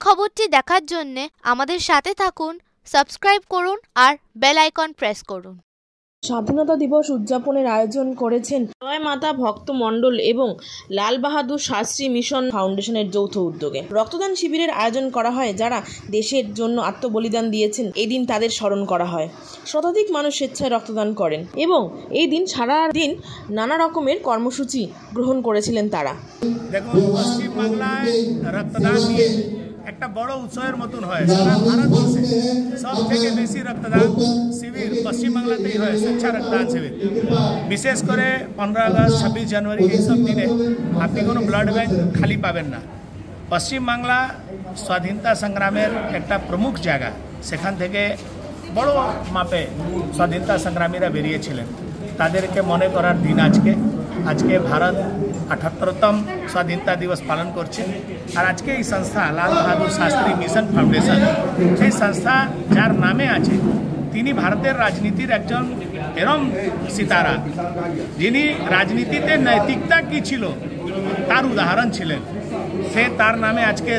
খবরটি দেখার জন্য আমাদের সাথে থাকুন, সাবস্ক্রাইব করুন আর বেল আইকন প্রেস করুন। স্বাধীনতা দিবস উদযাপনের আয়োজন করেছেন জয় মাতা ভক্ত মণ্ডল এবং লাল বাহাদুর শাস্ত্রী মিশন ফাউন্ডেশনের যৌথ উদ্যোগে। রক্তদান শিবিরের আয়োজন করা হয়। যারা দেশের জন্য আত্মবলিদান দিয়েছেন এই দিন তাদের স্মরণ করা হয়। শতাধিক মানুষ স্বেচ্ছায় রক্তদান করেন এবং এই দিন সারা দিন নানা রকমের কর্মসূচি গ্রহণ করেছিলেন তারা। দেখুন, পশ্চিম বাংলায় রক্তদান নিয়ে একটা বড় উৎসবের মতন হয়। সারা ভারতবর্ষে সব থেকে বেশি রক্তদান শিবির পশ্চিম বাংলাতেই হয়, স্বেচ্ছা রক্তদান শিবির। বিশেষ করে 15 আগস্ট, 26 জানুয়ারি এইসব দিনে আপনি কোনো ব্লাড ব্যাংক খালি পাবেন না। পশ্চিম বাংলা স্বাধীনতা সংগ্রামের একটা প্রমুখ জায়গা। সেখান থেকে বড় মাপে স্বাধীনতা সংগ্রামীরা বেরিয়েছিলেন। তাদেরকে মনে করার দিন আজকে ভারত 78তম স্বাধীনতা দিবস পালন করছে। আর আজকে এই সংস্থা লাল বাহাদুর শাস্ত্রী মিশন ফাউন্ডেশন, সেই সংস্থা যার নামে আছে, তিনি ভারতের রাজনীতির একজন এরম সিতারা, যিনি রাজনীতিতে নৈতিকতা কী ছিল তার উদাহরণ ছিলেন। সে তার নামে আজকে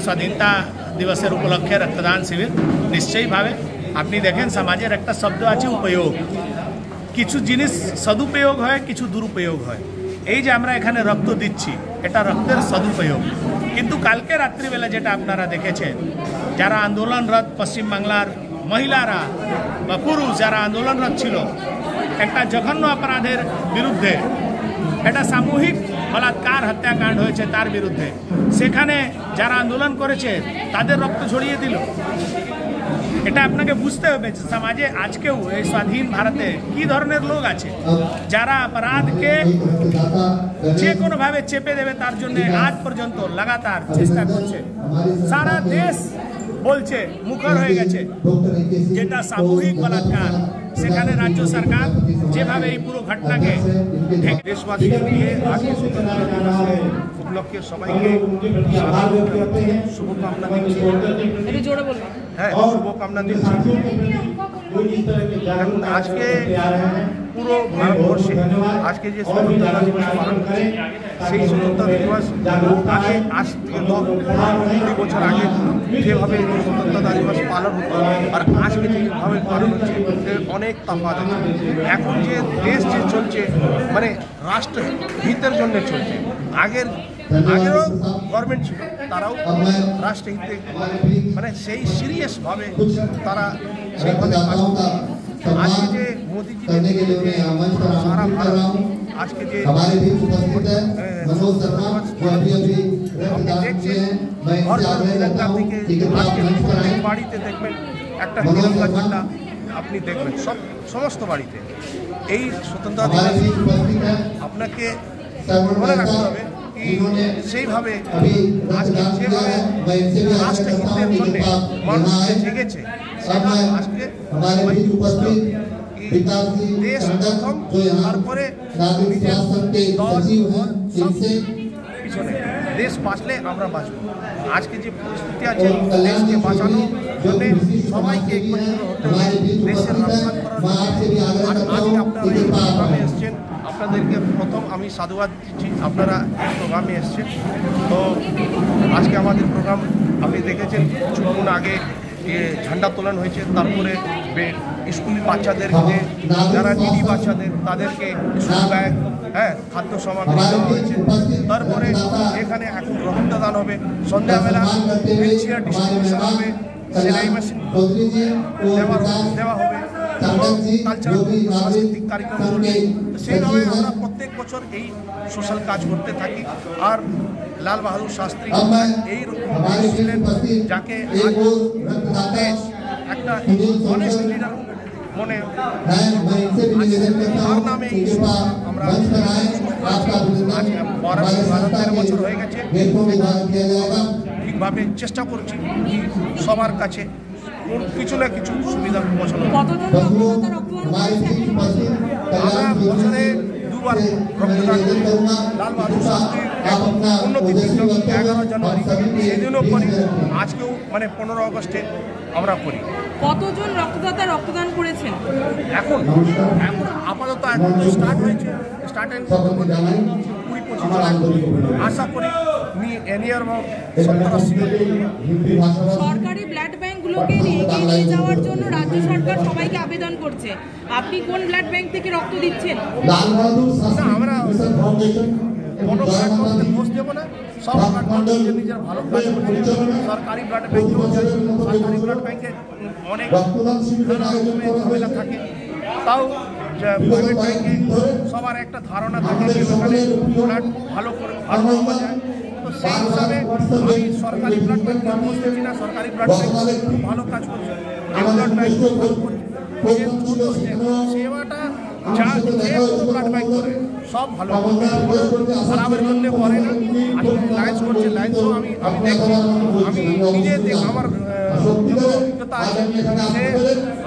স্বাধীনতা দিবসের উপলক্ষে রক্তদান শিবির। নিশ্চয়ইভাবে আপনি দেখেন, সমাজের একটা শব্দ আছে উপয়োগ। কিছু জিনিস সদুপয়োগ হয়, কিছু দুরুপয়োগ হয়। এই যে আমরা এখানে রক্ত দিচ্ছি, এটা রক্তের সদুপয়োগ। কিন্তু কালকে রাত্রিবেলা যেটা আপনারা দেখেছেন, যারা আন্দোলনরত পশ্চিমবাংলার মহিলারা বা পুরুষ যারা আন্দোলনরত ছিল একটা জঘন্য অপরাধের বিরুদ্ধে, এটা সামূহিক বলাৎকার হত্যাকাণ্ড হয়েছে তার বিরুদ্ধে, সেখানে যারা আন্দোলন করেছে তাদের রক্ত ঝরিয়ে দিল। এটা আপনাকে বুঝতে হবে সমাজে আজকেও এই স্বাধীন ভারতে কি ধরনের লোক আছে যারা অপরাধকে যে কোনোভাবে চেপে দেবে তার জন্য আজ পর্যন্ত লাগাতার চেষ্টা করছে। সারা দেশ বলছে, মুখর হয়ে গেছে, যেটা সামূহিক বলাৎকার, সেখানে রাজ্য সরকার যেভাবে এই পুরো ঘটনাকে দেশবাসীকে নিয়ে আজকে স্বাধীনতা দিবসের উপলক্ষে সবাইকে শুভকামনা দিচ্ছি। হ্যাঁ, শুভকামনা দিচ্ছি। আজকে পুরো ভারতবর্ষে আজকে যে স্বাধীনতা দিবস পালন করছে, সেই স্বাধীনতা দিবস আগে আজ থেকে 10-20 বছর আগে যেভাবে স্বাধীনতা দিবস পালন হতো আর আজকে যেভাবে পালন হচ্ছে অনেক তফাৎ আছে। এখন যে দেশ যে চলছে, মানে রাষ্ট্রহিতের জন্য চলছে। আগেরও গভর্নমেন্ট ছিল, তারাও রাষ্ট্রহিতে মানে সেই সিরিয়াসভাবে তারা সেইভাবে কাজ করছে। আজকে যে মোদীজি সারা ভারত আজকে যে আপনি দেখছেন ঘর তিরঙ্গা থেকে আজকে প্রত্যেক বাড়িতে দেখবেন একটা তিরঙ্গা ঝান্ডা আপনি দেখবেন সমস্ত বাড়িতে। এই স্বতন্ত্রতা দিবস আপনাকে মনে রাখতে হবে সেইভাবে আজকে যেভাবে রাষ্ট্রহিতের জন্য মানুষ জেগেছে, আজকে দেশ প্রথম, তারপরে নিজের দল সব পিছনে। দেশ বাঁচলে আমরা বাঁচব। আজকে যে পরিস্থিতি আছে, দেশকে বাঁচানোর জন্য সবাইকে একত্রিত হতে হবে, দেশের রক্ষা করার। আর আজকে আপনারা এই প্রোগ্রামে এসছেন, আপনাদেরকে প্রথম আমি সাধুবাদ দিচ্ছি। আপনারা এই প্রোগ্রামে এসছেন। তো আজকে আমাদের প্রোগ্রাম আপনি দেখেছেন, কিছুক্ষণ আগে ঝান্ডা তোলানো হয়েছে। তারপরে স্কুল বাচ্চাদেরকে, যারা দিদি বাচ্চাদের, তাদেরকে স্কুল ব্যাগ, খাদ্য সামগ্রী দেওয়া হয়েছে। তারপরে এখানে এখন রক্তদান হবে, সন্ধ্যাবেলা হুইলচেয়ার ডিস্ট্রিবিউশন হবে, সেলাই মেশিন দেওয়া হবে, কালচারাল সাংস্কৃতিক কার্যক্রম চলবে। সেইভাবে আমরা প্রত্যেক বছর এই সোশ্যাল কাজ করতে থাকি। আর লাল বাহাদুর শাস্ত্রী এইরকম ছিলেন, যাকে দেশ একটা অনেস্ট লিডার মনে তার নামে আমরা ভারতের বছর হয়ে গেছে। ঠিকভাবে চেষ্টা করছি সবার কাছে কিছু না কিছু সুবিধা পৌঁছানো। আমরা বছরে 2 বার রক্তদান করি। লাল বাহাদুর শাস্ত্রীর উন্নতির জন্য 11 জানুয়ারি সেদিনও করি, আজকেও মানে 15 আগস্টে আমরা করি। কতজন রক্তদাতা রক্তদান করেছেন এখন? আপাতত এখন স্টার্ট হয়েছে, স্টার্ট 20 আশা করি এনিয়ার 70-80 সরকারি ব্লাড ব্যাংকগুলোকে এগিয়ে নিয়ে যাওয়ার জন্য রাজ্য সরকার সবাইকে আবেদন করছে। আপনি কোন ব্লাড ব্যাংক থেকে রক্ত দিচ্ছেন? আমরা কোনো ব্লাড ব্যাংকে দোষ দেবো না, সব ব্লাড ব্যাংক নিজের ভালো কাজ করছে। সরকারি ব্লাড ব্যাংকেও যায়, সরকারি ব্লাড ব্যাংকে অনেক নানা রকমের ঝামেলা থাকে, তাও প্রাইভেট ব্যাংকে সবার একটা ধারণা থাকে যে ওখানে ব্লাড ভালো পাওয়া যায়। তো সেই হিসাবে আমি সরকারি ব্লাড ব্যাংকে দোষ দিচ্ছি না, সরকারি ব্লাড ব্যাংক খুব ভালো কাজ করছে, ব্লাড ব্যাংক ভালো করছে। সেবাটা যা যে কোনো ব্লাড ব্যাংক করে সব ভালো খারাপের জন্য করে না। লাইন্স করছে, লাইন্সও আমি দেখছি, আমি নিজে আমার অভিজ্ঞতা আছে,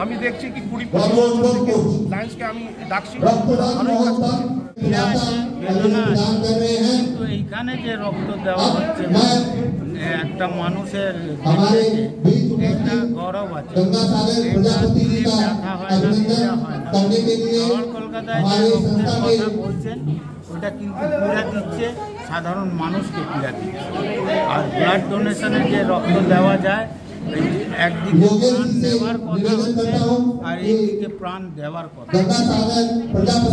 আমি দেখছি কি 20-25 বছর থেকে লাইন্সকে আমি ডাকছি, ভালোই কাজ করছে। কিন্তু এইখানে যে রক্ত দেওয়া হচ্ছে একটা মানুষের একটা গৌরব আছে, এটা দিয়ে ব্যথা হয় না, দিতে হয় না। শহর কলকাতায় যে রক্তের কথা বলছেন ওটা কিন্তু পীড়া দিচ্ছে সাধারণ মানুষকে, পীড়া দিচ্ছে। আর ব্লাড ডোনেশনের যে রক্ত দেওয়া যায় একদিকে প্রাণ নেওয়ার কথা হচ্ছে আর এইদিকে প্রাণ দেওয়ার কথা।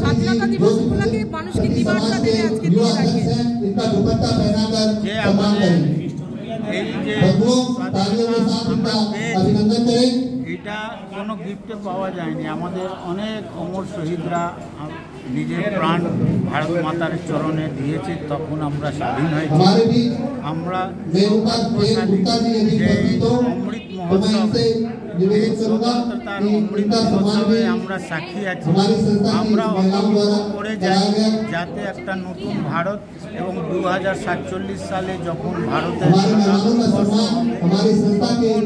স্বাধীনতা দিবস উপলক্ষে মানুষকে কি বার্তা দেবে আজকে দিনে দাঁড়িয়ে? যে আমাদের এই যে স্বাধীনতা আমরা পেয়েছি এটা কোনো গিফটে পাওয়া যায়নি। আমাদের অনেক অমর শহীদরা নিজের প্রাণ ভারত মাতার চরণে দিয়েছে, তখন আমরা স্বাধীন হয়েছি। আমরা সৌভাগ্যশালী যে অমৃত মহোৎসবে, এই স্বতন্ত্রতার অমৃত মহোৎসবে আমরা সাক্ষী আছি। আমরা অঙ্গীকার করে যাই যাতে একটা নতুন ভারত এবং 2047 সালে যখন ভারতের স্বাধীনতা দিবস হবে তখন